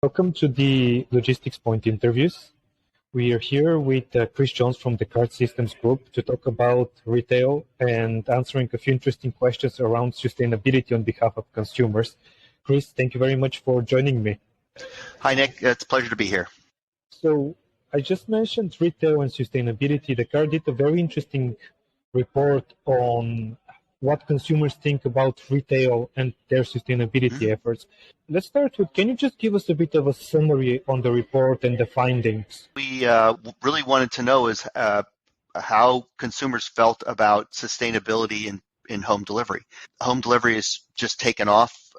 Welcome to the Logistics Point interviews. We are here with Chris Jones from Descartes Systems Group to talk about retail and answering a few interesting questions around sustainability on behalf of consumers. Chris, thank you very much for joining me. Hi, Nick. It's a pleasure to be here. So I just mentioned retail and sustainability. Descartes did a very interesting report on what consumers think about retail and their sustainability efforts. Let's start with, can you just give us a bit of a summary on the report and the findings? We really wanted to know is how consumers felt about sustainability in home delivery. Home delivery has just taken off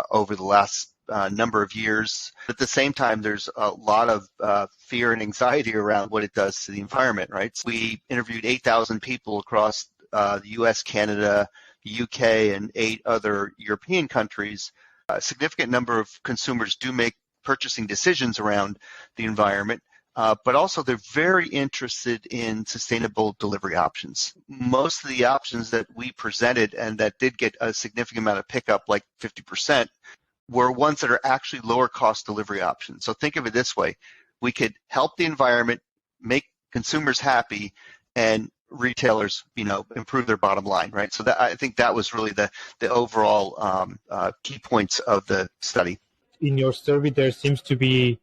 over the last number of years. At the same time, there's a lot of fear and anxiety around what it does to the environment, right? So we interviewed 8,000 people across the US, Canada, the UK, and 8 other European countries. A significant number of consumers do make purchasing decisions around the environment, but also they're very interested in sustainable delivery options. Most of the options that we presented and that did get a significant amount of pickup, like 50%, were ones that are actually lower cost delivery options. So think of it this way. We could help the environment, make consumers happy, and retailers, improve their bottom line, right? So that, I think that was really the overall key points of the study. In your survey, there seems to be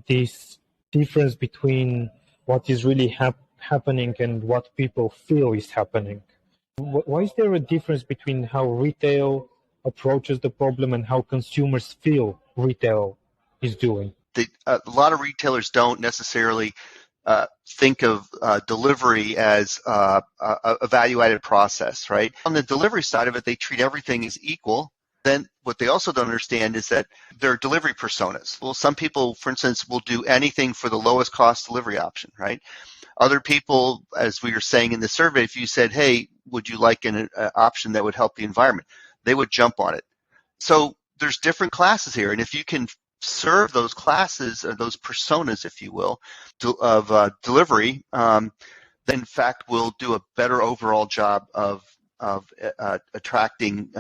this difference between what is really happening and what people feel is happening. Why is there a difference between how retail approaches the problem and how consumers feel retail is doing? A lot of retailers don't necessarily think of delivery as a value-added process, right? On the delivery side of it, they treat everything as equal. Then what they also don't understand is that there are delivery personas. Well, some people, for instance, will do anything for the lowest cost delivery option, right? Other people, as we were saying in the survey, if you said, hey, would you like an option that would help the environment, they would jump on it. So there's different classes here, and if you can serve those classes or those personas, if you will, of delivery, then in fact we'll do a better overall job of attracting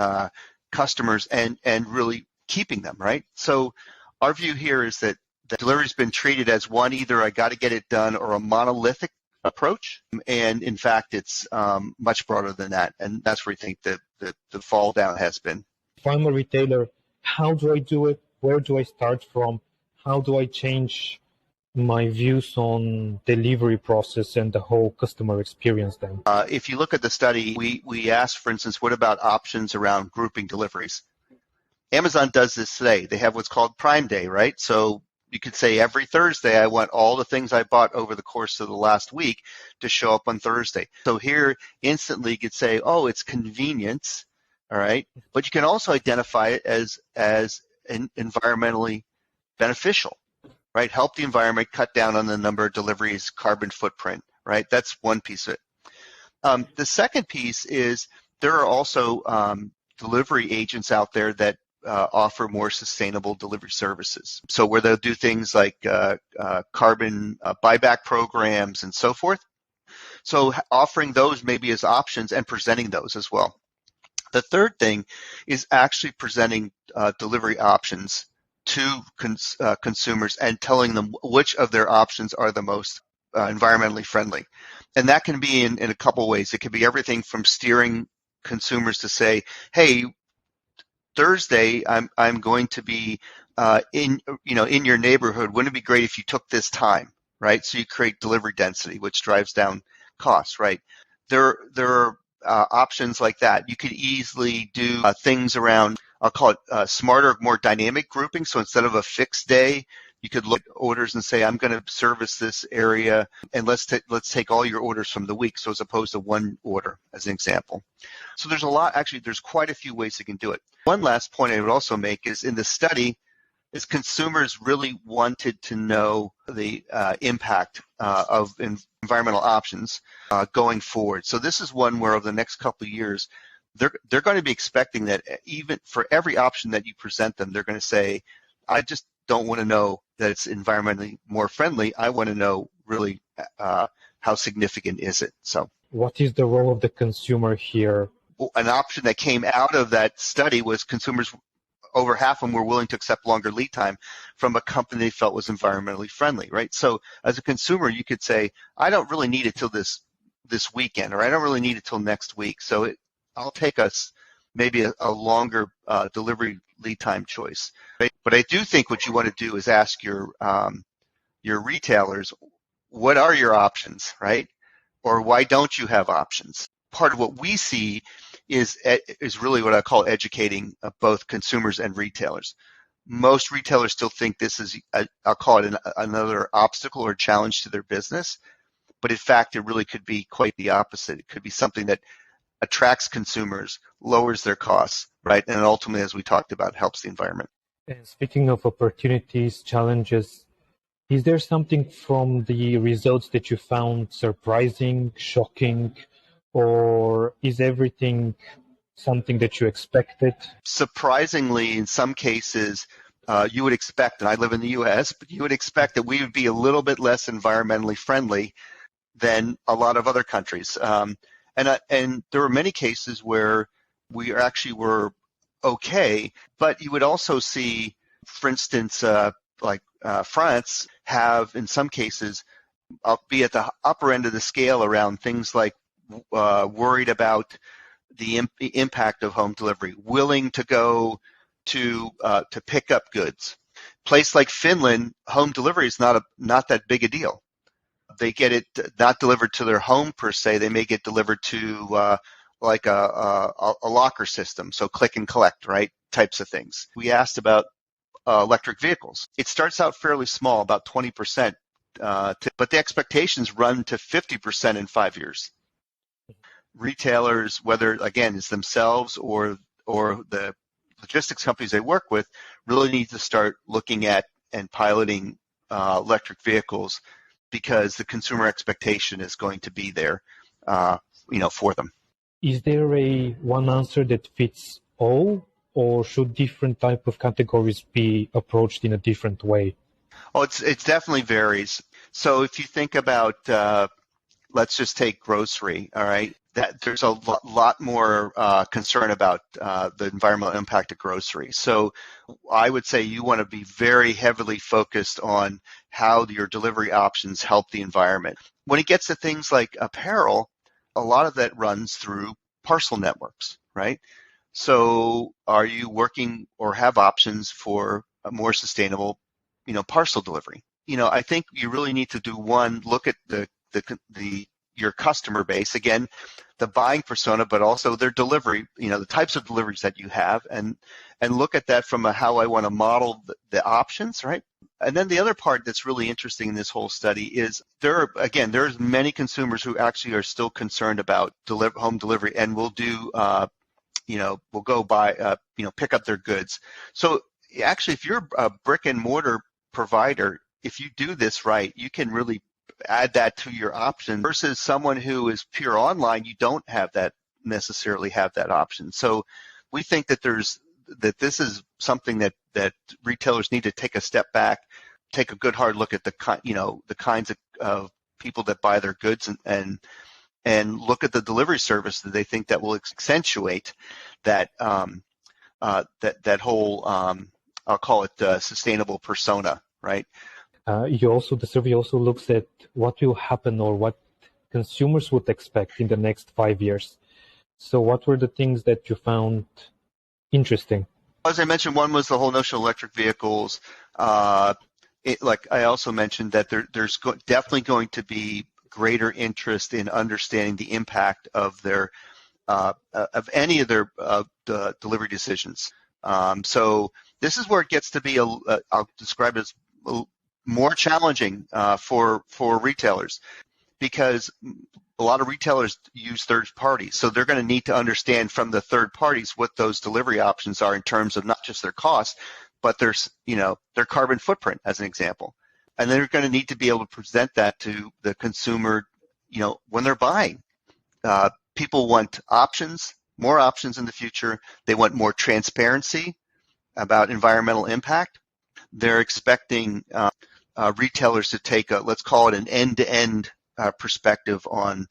customers and really keeping them, right? So our view here is that the delivery's been treated as one, either I got to get it done or a monolithic approach, and in fact it's much broader than that, and that's where we think that the fall down has been. If I'm a retailer, how do I do it? Where do I start from? How do I change my views on delivery process and the whole customer experience then? If you look at the study, we asked, for instance, what about options around grouping deliveries? Amazon does this today. They have what's called Prime Day, right? So you could say every Thursday, I want all the things I bought over the course of the last week to show up on Thursday. So here, instantly you could say, oh, it's convenience, all right? But you can also identify it as environmentally beneficial, right? Help the environment, cut down on the number of deliveries, carbon footprint, right? That's one piece of it. The second piece is there are also delivery agents out there that offer more sustainable delivery services. So where they'll do things like carbon buyback programs and so forth. So offering those maybe as options and presenting those as well. The third thing is actually presenting delivery options to consumers and telling them which of their options are the most environmentally friendly. And that can be in a couple ways. It could be everything from steering consumers to say, hey, Thursday I'm going to be in your neighborhood. Wouldn't it be great if you took this time, right? So you create delivery density, which drives down costs, right? There are options like that. You could easily do things around, I'll call it smarter, more dynamic grouping. So instead of a fixed day, you could look at orders and say, I'm going to service this area, and let's take all your orders from the week, so as opposed to one order, as an example. So there's a lot, actually, there's quite a few ways you can do it. One last point I would also make is in the study, is consumers really wanted to know the impact of environmental options going forward. So this is one where over the next couple of years, they're going to be expecting that even for every option that you present them, they're going to say, I just don't want to know that it's environmentally more friendly. I want to know really how significant is it. So what is the role of the consumer here? An option that came out of that study was consumers over half of them were willing to accept longer lead time from a company they felt was environmentally friendly, right? So as a consumer, you could say, I don't really need it till this weekend, or I don't really need it till next week. So I'll take maybe a longer delivery lead time choice. Right? But I do think what you want to do is ask your retailers, what are your options, right? Or why don't you have options? Part of what we see is really what I call educating both consumers and retailers. Most retailers still think this is, I'll call it another obstacle or challenge to their business, but in fact, it really could be quite the opposite. It could be something that attracts consumers, lowers their costs, right? And ultimately, as we talked about, helps the environment. And speaking of opportunities, challenges, is there something from the results that you found surprising, shocking, or is everything something that you expected? Surprisingly, in some cases, you would expect, and I live in the U.S., but you would expect that we would be a little bit less environmentally friendly than a lot of other countries. And there were many cases where we actually were okay, but you would also see, for instance, France have, in some cases, be at the upper end of the scale around things like worried about the impact of home delivery, willing to go to pick up goods. Place like Finland, home delivery is not that big a deal. They get it not delivered to their home per se. They may get delivered to like a locker system, so click and collect, right? Types of things. We asked about electric vehicles. It starts out fairly small, about 20%, but the expectations run to 50% in 5 years. Retailers, whether again it's themselves or the logistics companies they work with, really need to start looking at and piloting electric vehicles, because the consumer expectation is going to be there, for them. Is there one answer that fits all, or should different type of categories be approached in a different way? Oh, it definitely varies. So if you think about, let's just take grocery, all right? That there's a lot more concern about the environmental impact of grocery. So I would say you want to be very heavily focused on how your delivery options help the environment. When it gets to things like apparel, a lot of that runs through parcel networks, right? So are you working or have options for a more sustainable, parcel delivery? I think you really need to do one, look at your customer base, again, the buying persona, but also their delivery, the types of deliveries that you have, and look at that from how I want to model the options, right? And then the other part that's really interesting in this whole study is there's many consumers who actually are still concerned about home delivery and will do, will go buy, pick up their goods. So actually, if you're a brick and mortar provider, if you do this right, you can really add that to your option, versus someone who is pure online. You don't necessarily have that option. So we think that this is something that retailers need to take a step back, take a good hard look at the kinds of people that buy their goods, and look at the delivery service that they think that will accentuate that that whole I'll call it sustainable persona, right? The survey also looks at what will happen or what consumers would expect in the next 5 years. So what were the things that you found interesting? As I mentioned, one was the whole notion of electric vehicles. Like I also mentioned that there's definitely going to be greater interest in understanding the impact of of any of their delivery decisions. So this is where it gets to be I'll describe it as more challenging for retailers, because a lot of retailers use third parties. So they're going to need to understand from the third parties what those delivery options are in terms of not just their cost, but their carbon footprint, as an example. And they're going to need to be able to present that to the consumer, when they're buying. People want options, more options in the future. They want more transparency about environmental impact. They're expecting retailers to take let's call it an end-to-end perspective on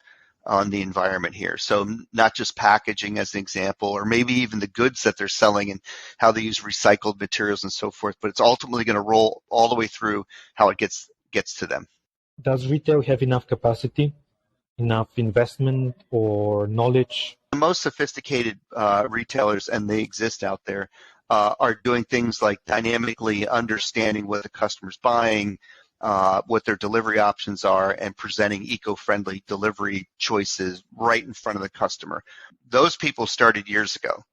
on the environment here. So not just packaging as an example, or maybe even the goods that they're selling and how they use recycled materials and so forth, but it's ultimately going to roll all the way through how it gets to them. Does retail have enough capacity, enough investment or knowledge? The most sophisticated retailers, and they exist out there, are doing things like dynamically understanding what the customer's buying, what their delivery options are, and presenting eco-friendly delivery choices right in front of the customer. Those people started years ago.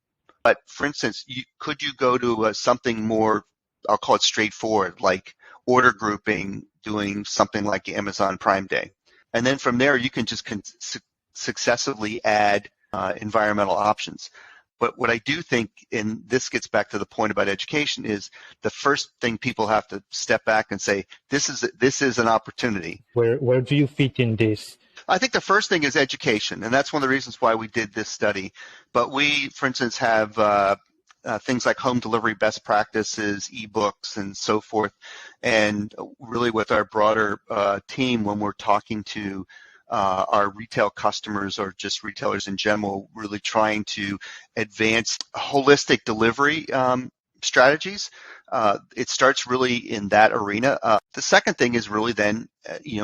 But for instance, could you go to something more, I'll call it straightforward, like order grouping, doing something like Amazon Prime Day. And then from there, you can just successively add environmental options. But what I do think, and this gets back to the point about education, is the first thing people have to step back and say, this is an opportunity. Where do you fit in this? I think the first thing is education, and that's one of the reasons why we did this study. But we, for instance, have things like home delivery best practices, ebooks, and so forth. And really with our broader team, when we're talking to our retail customers or just retailers in general, really trying to advance holistic delivery strategies. It starts really in that arena. The second thing is really then,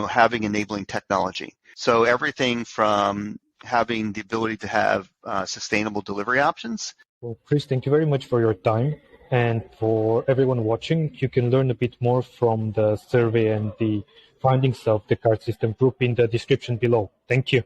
having enabling technology. So everything from having the ability to have sustainable delivery options. Well, Chris, thank you very much for your time. And for everyone watching, you can learn a bit more from the survey and the findings of the Descartes Systems Group in the description below. Thank you.